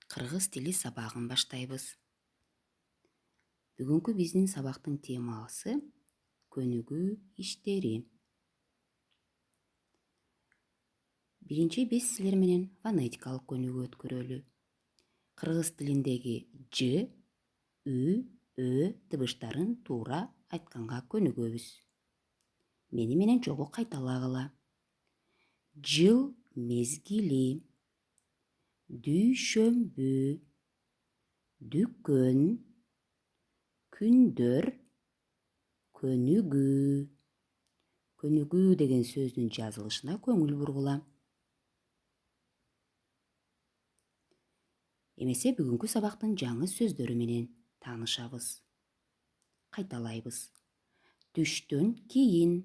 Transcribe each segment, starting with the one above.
Кыргыз тили сабагын баштайбыз. Бүгүнкү биздин сабактын темасы көнүгүү иштери. Биринчи биз силер менен фонетикалык көнүгүү өткөрөлү. Кыргыз тилиндеги ж, ү, ö тыбыштарын туура айтканга көнүгөбүз. Мени менен чогуу кайталагыла. Жыл мезгили, дүйшөмбү, дүкөн, күндөр, көнүгүү. Көнүгүү деген сөздүн жазылышына көңүл бургула. Эмесе бүгүнкү сабактын жаңы сөздөрү менен таанышабыз. Кайталайбыз. Түштөн кийин,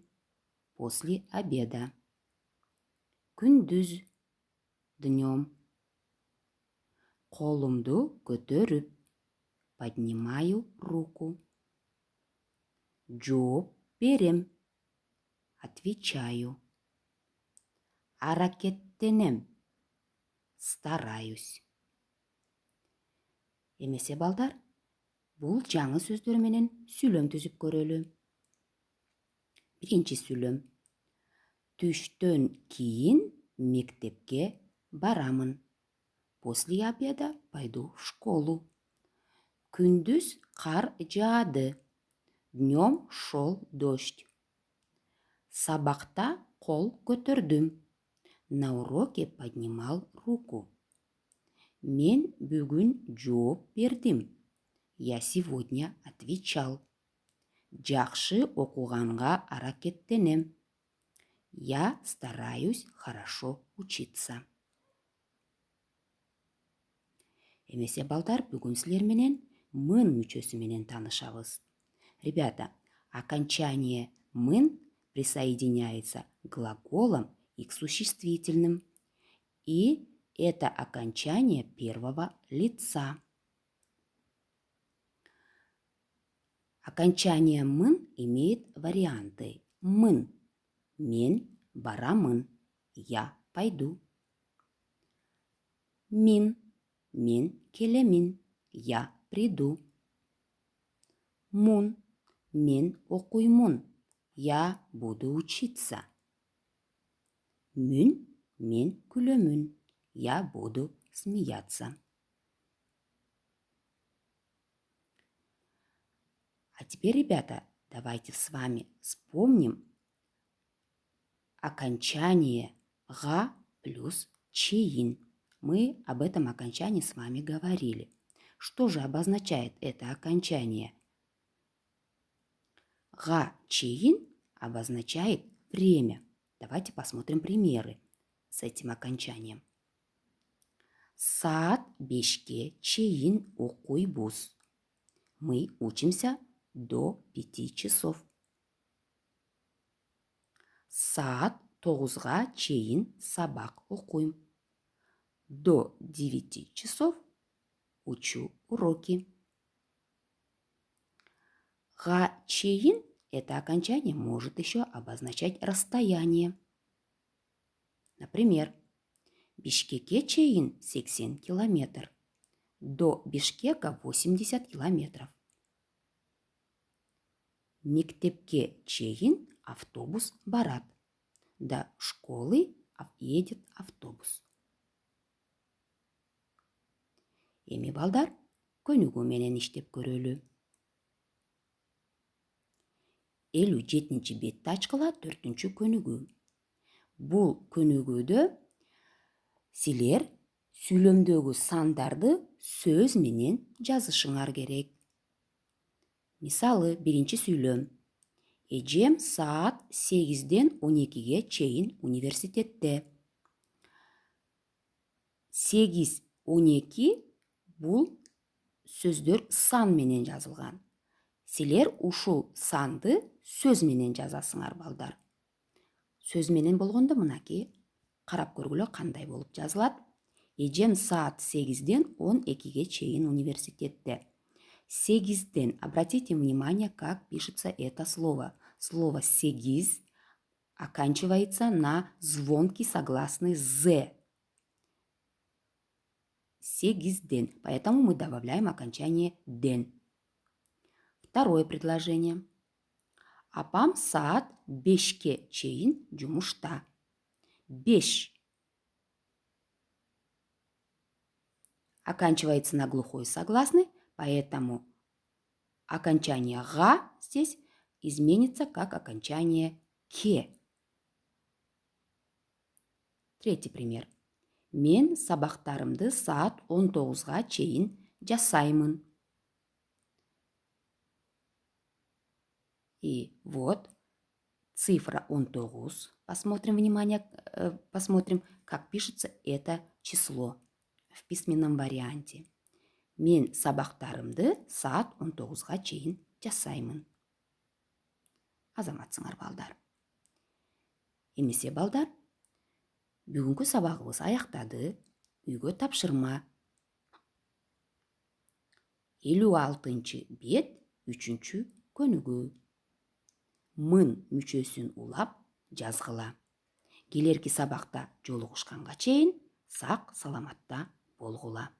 после обеда. Күндүз, днем. Колумду көтөрүп, поднимаю руку. Жооп берем, отвечаю. Аракеттенем, стараюсь. Эмесе балдар, бул жаңы сөздөр менен сүйлөм түзүп көрөлү. Биринчи сүйлөм. Түштөн кийин мектепке барамын. После обеда пойду в школу. Күндүз кар жаады. Днем шел дождь. Сабакта кол көтөрдүм. На уроке поднимал руку. Мен бүгүн жооп бердим. Я сегодня отвечал. Жакшы окуганга аракеттенем. Я стараюсь хорошо учиться. Эмесе балдар, бүгүн силер менен мын мүчөсү менен таанышабыз. Ребята, окончание мын присоединяется к глаголам и к существительным. И это окончание первого лица. Окончание мын имеет варианты. Мын – мен барамын, я пойду. Мин – мен келемин, я приду. Мун – мен окуймун, я буду учиться. Мүн – мен күлөмүн, я буду смеяться. А теперь, ребята, давайте с вами вспомним окончание га плюс чейин. Мы об этом окончании с вами говорили. Что же обозначает это окончание? Га чейин обозначает время. Давайте посмотрим примеры с этим окончанием. Саат бешке чейин окуйбуз. Мы учимся до 5 часов. Саат 9-га чейин сабак окуйм. До 9 часов учу уроки. Га чейин это окончание может еще обозначать расстояние. Например, Бишкекке чейин 80 километр. До Бишкека 80 километров. Мектепке чейин автобус барат. До школы едет автобус. Эми балдар, көнүгүү менен иштеп көрөлү. 57-ci бетти ачкыла 4-cü көнүгүү. Бул көнүгүүдө силер сүйлөмдөгү сандарды сөз менен жазышыңар керек. Мисалы, биринчи сүйлөм. Эжем саат 8-ден 12-ге чейин университетте. 8-12 бул сөздөр сан менен жазылган. Силер ушул санды сөз менен жазасыңар, балдар. Сөз менен болгондо мынаки карап көргүлө кандай болуп жазылат. Эжем саат 8-ден 12-ге чейин университетте. 8-ден, обратите внимание, как пишется это слово. Слово 8 оканчивается на звонкий согласный «з». 8-ден. Поэтому мы добавляем окончание «ден». Второе предложение. Апам саат 5-ке чейин жұмышта. 5 оканчивается на глухой согласный, поэтому окончание «га» здесь изменится как окончание «ке». Третий пример. Мен сабақтарымды саат 19-ға чейін жасаймын. И вот цифра 19. Посмотрим, как пишется это число в письменном варианте. Мен сабақтарымды саат 19-ға чейін жасаймын. Азаматсыңар балдар. Емесе балдар, бүгінгі сабағымыз аяқтады. Үйге тапшырма. 56-шы бет 3-ші көнігі. Мын мүшесін улап жазғыла. Келерки сабақта жолығышқанға чейін сақ саламатта болғыла.